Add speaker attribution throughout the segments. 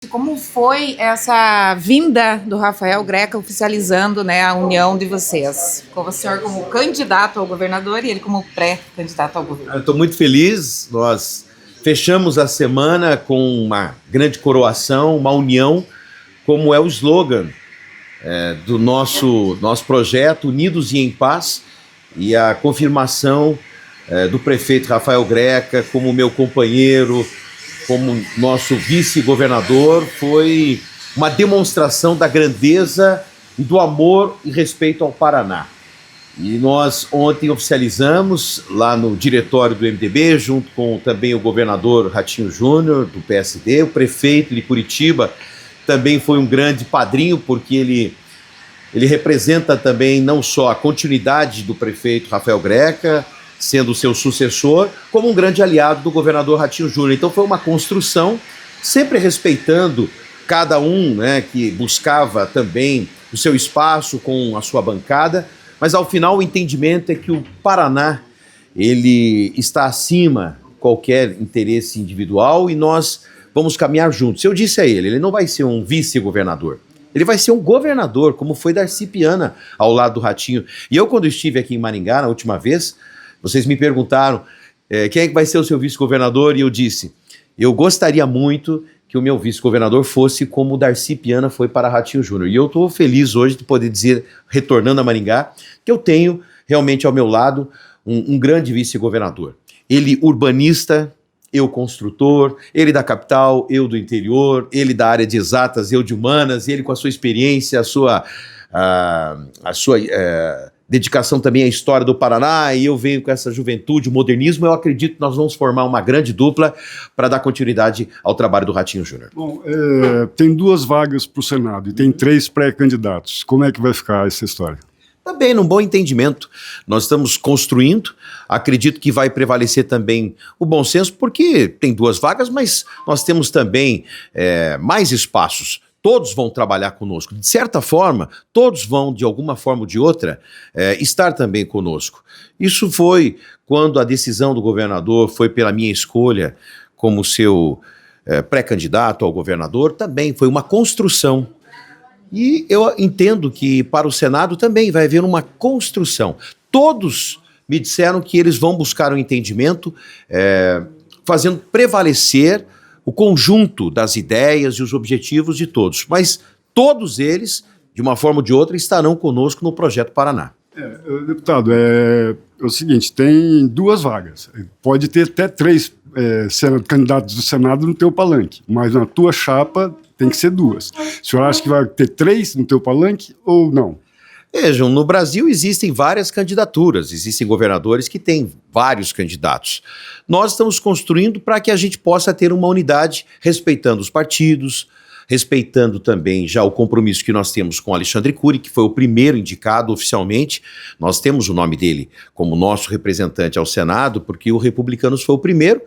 Speaker 1: Como foi essa vinda do Rafael Greca oficializando, né, a união de vocês? Com o senhor como candidato ao governador e ele como pré-candidato ao governo.
Speaker 2: Eu estou muito feliz. Nós fechamos a semana com uma grande coroação, uma união, como é o slogan do nosso projeto, Unidos e em Paz, e a confirmação do prefeito Rafael Greca como meu companheiro, como nosso vice-governador, foi uma demonstração da grandeza e do amor e respeito ao Paraná. E nós ontem oficializamos lá no diretório do MDB, junto com também o governador Ratinho Júnior, do PSD, o prefeito de Curitiba também foi um grande padrinho, porque ele representa também não só a continuidade do prefeito Rafael Greca, sendo o seu sucessor, como um grande aliado do governador Ratinho Júnior. Então foi uma construção, sempre respeitando cada um, né, que buscava também o seu espaço com a sua bancada, mas ao final o entendimento é que o Paraná, ele está acima de qualquer interesse individual e nós vamos caminhar juntos. Eu disse a ele não vai ser um vice-governador, ele vai ser um governador, como foi Darcy Piana ao lado do Ratinho. E eu, quando estive aqui em Maringá na última vez, vocês me perguntaram quem é que vai ser o seu vice-governador, e eu disse, eu gostaria muito que o meu vice-governador fosse como o Darcy Piana foi para Ratinho Júnior. E eu estou feliz hoje de poder dizer, retornando a Maringá, que eu tenho realmente ao meu lado um grande vice-governador. Ele urbanista, eu construtor, ele da capital, eu do interior, ele da área de exatas, eu de humanas, ele com a sua experiência, a sua dedicação também à história do Paraná, e eu venho com essa juventude, o modernismo. Eu acredito que nós vamos formar uma grande dupla para dar continuidade ao trabalho do Ratinho Júnior.
Speaker 3: Bom, tem 2 vagas para o Senado e tem 3 pré-candidatos. Como é que vai ficar essa história?
Speaker 2: Também num bom entendimento. Nós estamos construindo, acredito que vai prevalecer também o bom senso, porque tem 2 vagas, mas nós temos também mais espaços. Todos vão trabalhar conosco. De certa forma, todos vão, de alguma forma ou de outra, estar também conosco. Isso foi quando a decisão do governador foi pela minha escolha como seu pré-candidato ao governador, também foi uma construção. E eu entendo que para o Senado também vai haver uma construção. Todos me disseram que eles vão buscar um entendimento, fazendo prevalecer o conjunto das ideias e os objetivos de todos. Mas todos eles, de uma forma ou de outra, estarão conosco no Projeto Paraná.
Speaker 3: Deputado, é o seguinte, tem 2 vagas. Pode ter até 3 candidatos do Senado no teu palanque, mas na tua chapa tem que ser 2. O senhor acha que vai ter 3 no teu palanque ou não?
Speaker 2: Vejam, no Brasil existem várias candidaturas, existem governadores que têm vários candidatos. Nós estamos construindo para que a gente possa ter uma unidade, respeitando os partidos, respeitando também já o compromisso que nós temos com Alexandre Cury, que foi o primeiro indicado oficialmente. Nós temos o nome dele como nosso representante ao Senado, porque o Republicanos foi o primeiro,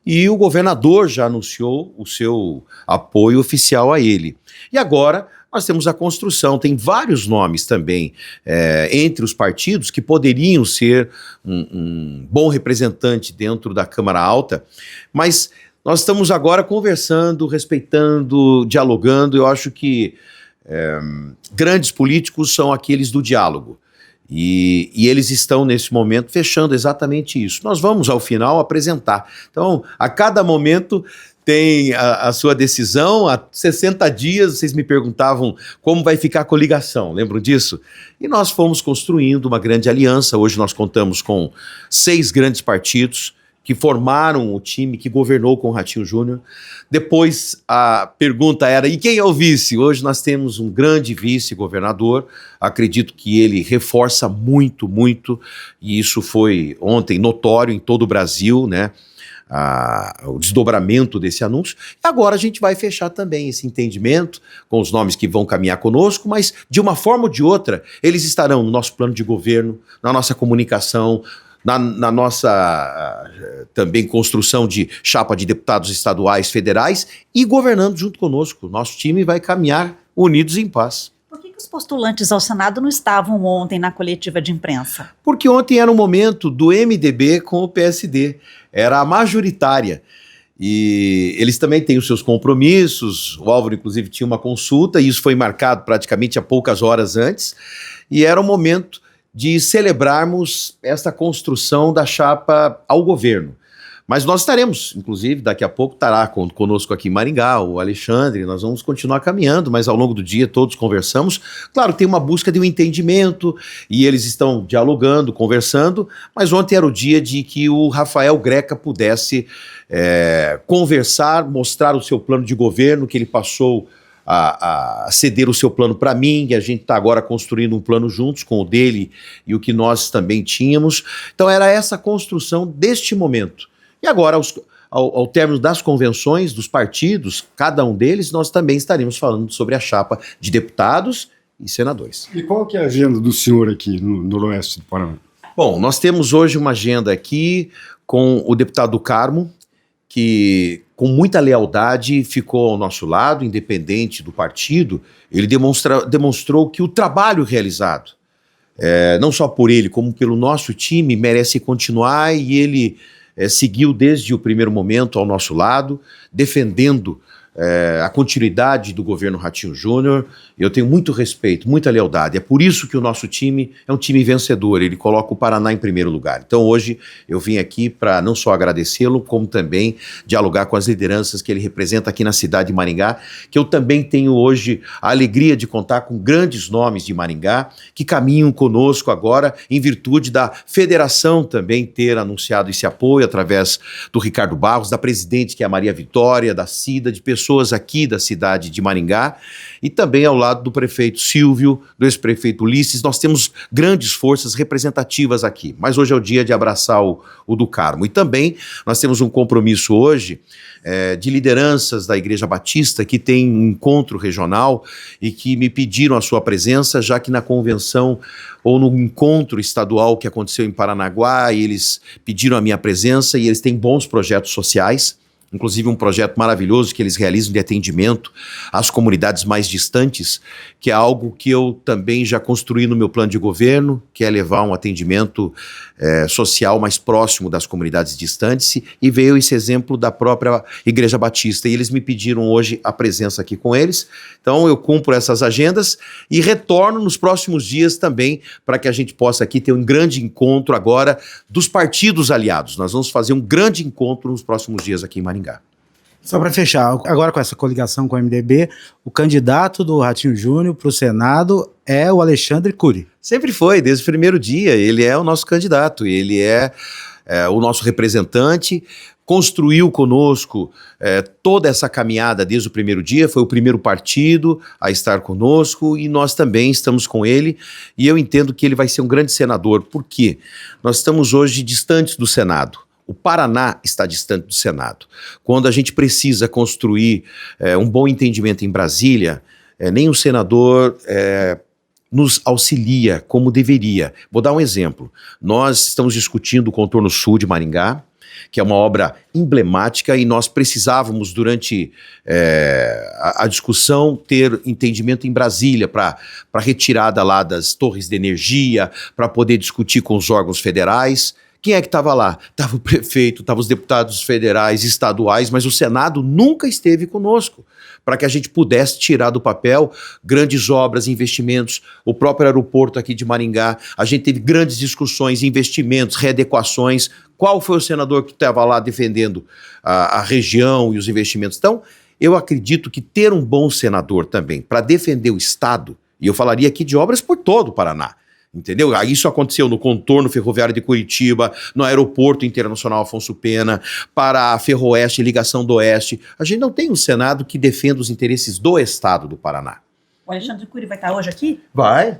Speaker 2: e o governador já anunciou o seu apoio oficial a ele. E agora nós temos a construção, tem vários nomes também entre os partidos que poderiam ser um bom representante dentro da Câmara Alta, mas nós estamos agora conversando, respeitando, dialogando. Eu acho que grandes políticos são aqueles do diálogo. E eles estão, nesse momento, fechando exatamente isso. Nós vamos, ao final, apresentar. Então, a cada momento tem a sua decisão. Há 60 dias, vocês me perguntavam como vai ficar a coligação, lembram disso? E nós fomos construindo uma grande aliança. Hoje nós contamos com 6 grandes partidos que formaram o time que governou com o Ratinho Júnior. Depois a pergunta era, e quem é o vice? Hoje nós temos um grande vice-governador, acredito que ele reforça muito, muito, e isso foi ontem notório em todo o Brasil, né? O desdobramento desse anúncio. Agora a gente vai fechar também esse entendimento com os nomes que vão caminhar conosco, mas de uma forma ou de outra, eles estarão no nosso plano de governo, na nossa comunicação, na nossa também construção de chapa de deputados estaduais, federais, e governando junto conosco. Nosso time vai caminhar unidos em paz.
Speaker 4: Por que os postulantes ao Senado não estavam ontem na coletiva de imprensa?
Speaker 2: Porque ontem era um momento do MDB com o PSD, era a majoritária. E eles também têm os seus compromissos. O Álvaro, inclusive, tinha uma consulta, e isso foi marcado praticamente há poucas horas antes. E era o momento de celebrarmos esta construção da chapa ao governo. Mas nós estaremos, inclusive, daqui a pouco estará conosco aqui em Maringá, o Alexandre, nós vamos continuar caminhando, mas ao longo do dia todos conversamos. Claro, tem uma busca de um entendimento, e eles estão dialogando, conversando, mas ontem era o dia de que o Rafael Greca pudesse conversar, mostrar o seu plano de governo, que ele passou a ceder o seu plano para mim, e a gente está agora construindo um plano juntos com o dele e o que nós também tínhamos. Então era essa construção deste momento. E agora, ao término das convenções dos partidos, cada um deles, nós também estaremos falando sobre a chapa de deputados e senadores.
Speaker 3: E qual que é a agenda do senhor aqui no Noroeste do Paraná?
Speaker 2: Bom, nós temos hoje uma agenda aqui com o deputado Carmo, que com muita lealdade ficou ao nosso lado, independente do partido. Ele demonstrou que o trabalho realizado, não só por ele, como pelo nosso time, merece continuar, e ele seguiu desde o primeiro momento ao nosso lado, defendendo a continuidade do governo Ratinho Júnior. Eu tenho muito respeito, muita lealdade. É por isso que o nosso time é um time vencedor, ele coloca o Paraná em primeiro lugar. Então hoje eu vim aqui para não só agradecê-lo, como também dialogar com as lideranças que ele representa aqui na cidade de Maringá, que eu também tenho hoje a alegria de contar com grandes nomes de Maringá, que caminham conosco agora em virtude da federação também ter anunciado esse apoio através do Ricardo Barros, da presidente que é a Maria Vitória, da Cida, de pessoas aqui da cidade de Maringá, e também ao lado do prefeito Silvio, do ex-prefeito Ulisses. Nós temos grandes forças representativas aqui, mas hoje é o dia de abraçar o do Carmo. E também nós temos um compromisso hoje de lideranças da Igreja Batista, que tem um encontro regional e que me pediram a sua presença, já que na convenção ou no encontro estadual que aconteceu em Paranaguá, eles pediram a minha presença, e eles têm bons projetos sociais, inclusive um projeto maravilhoso que eles realizam de atendimento às comunidades mais distantes, que é algo que eu também já construí no meu plano de governo, que é levar um atendimento social mais próximo das comunidades distantes, e veio esse exemplo da própria Igreja Batista, e eles me pediram hoje a presença aqui com eles. Então eu cumpro essas agendas e retorno nos próximos dias também, para que a gente possa aqui ter um grande encontro agora dos partidos aliados. Nós vamos fazer um grande encontro nos próximos dias aqui em Maringá.
Speaker 5: Só para fechar, agora com essa coligação com o MDB, o candidato do Ratinho Júnior para o Senado é o Alexandre Cury.
Speaker 2: Sempre foi, desde o primeiro dia. Ele é o nosso candidato, ele é o nosso representante, construiu conosco toda essa caminhada desde o primeiro dia, foi o primeiro partido a estar conosco, e nós também estamos com ele, e eu entendo que ele vai ser um grande senador. Por quê? Nós estamos hoje distantes do Senado. O Paraná está distante do Senado. Quando a gente precisa construir um bom entendimento em Brasília, nem o senador nos auxilia como deveria. Vou dar um exemplo. Nós estamos discutindo o contorno sul de Maringá, que é uma obra emblemática, e nós precisávamos, durante a discussão, ter entendimento em Brasília para retirada lá das torres de energia, para poder discutir com os órgãos federais. Quem é que estava lá? Estava o prefeito, estavam os deputados federais, estaduais, mas o Senado nunca esteve conosco, para que a gente pudesse tirar do papel grandes obras, investimentos, o próprio aeroporto aqui de Maringá. A gente teve grandes discussões, investimentos, readequações. Qual foi o senador que estava lá defendendo a região e os investimentos? Então, eu acredito que ter um bom senador também para defender o Estado, e eu falaria aqui de obras por todo o Paraná, entendeu? Isso aconteceu no contorno ferroviário de Curitiba, no aeroporto internacional Afonso Pena, para a Ferroeste, ligação do Oeste. A gente não tem um Senado que defenda os interesses do Estado do Paraná.
Speaker 4: O Alexandre Cury vai estar hoje aqui?
Speaker 2: Vai.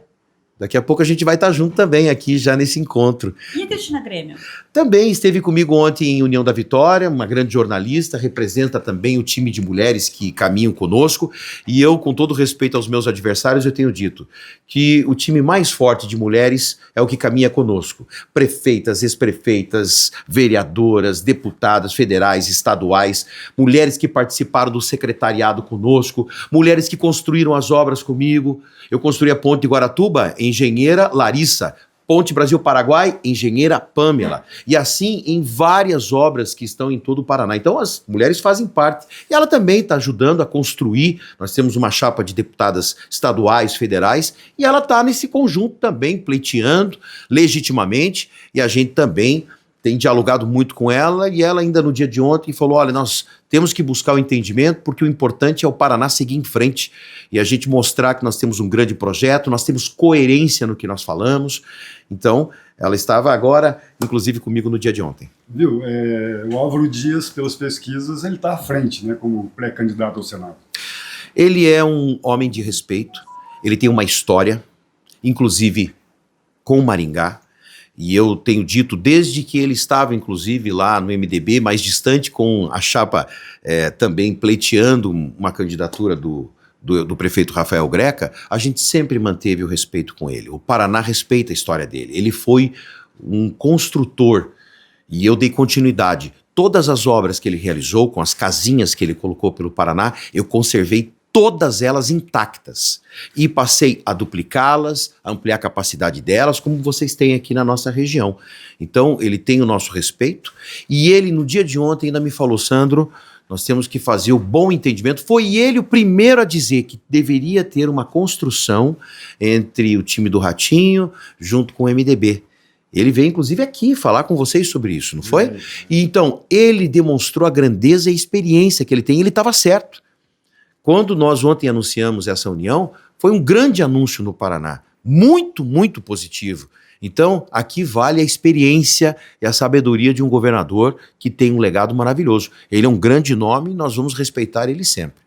Speaker 2: Daqui a pouco a gente vai estar junto também aqui já nesse encontro.
Speaker 4: E a Cristina Grêmio? Também
Speaker 2: esteve comigo ontem em União da Vitória, uma grande jornalista, representa também o time de mulheres que caminham conosco, e eu, com todo respeito aos meus adversários, eu tenho dito que o time mais forte de mulheres é o que caminha conosco. Prefeitas, ex-prefeitas, vereadoras, deputadas federais, estaduais, mulheres que participaram do secretariado conosco, mulheres que construíram as obras comigo. Eu construí a ponte de Guaratuba, engenheira Larissa, Ponte Brasil-Paraguai, engenheira Pamela. E assim em várias obras que estão em todo o Paraná. Então as mulheres fazem parte. E ela também está ajudando a construir. Nós temos uma chapa de deputadas estaduais, federais, e ela está nesse conjunto também, pleiteando legitimamente. E a gente também tem dialogado muito com ela, e ela ainda no dia de ontem falou, olha, nós temos que buscar o entendimento, porque o importante é o Paraná seguir em frente, e a gente mostrar que nós temos um grande projeto, nós temos coerência no que nós falamos. Então, ela estava agora, inclusive comigo no dia de ontem.
Speaker 3: Viu, o Álvaro Dias, pelas pesquisas, ele está à frente, né, como pré-candidato ao Senado.
Speaker 2: Ele é um homem de respeito, ele tem uma história, inclusive com Maringá, e eu tenho dito desde que ele estava, inclusive, lá no MDB, mais distante, com a chapa também pleiteando uma candidatura do prefeito Rafael Greca, a gente sempre manteve o respeito com ele. O Paraná respeita a história dele. Ele foi um construtor e eu dei continuidade. Todas as obras que ele realizou, com as casinhas que ele colocou pelo Paraná, eu conservei todas elas intactas. E passei a duplicá-las, a ampliar a capacidade delas, como vocês têm aqui na nossa região. Então, ele tem o nosso respeito. E ele, no dia de ontem, ainda me falou, Sandro, nós temos que fazer o bom entendimento. Foi ele o primeiro a dizer que deveria ter uma construção entre o time do Ratinho junto com o MDB. Ele veio, inclusive, aqui falar com vocês sobre isso, não foi? E então, ele demonstrou a grandeza e a experiência que ele tem, e ele estava certo. Quando nós ontem anunciamos essa união, foi um grande anúncio no Paraná, muito, muito positivo. Então, aqui vale a experiência e a sabedoria de um governador que tem um legado maravilhoso. Ele é um grande nome e nós vamos respeitar ele sempre.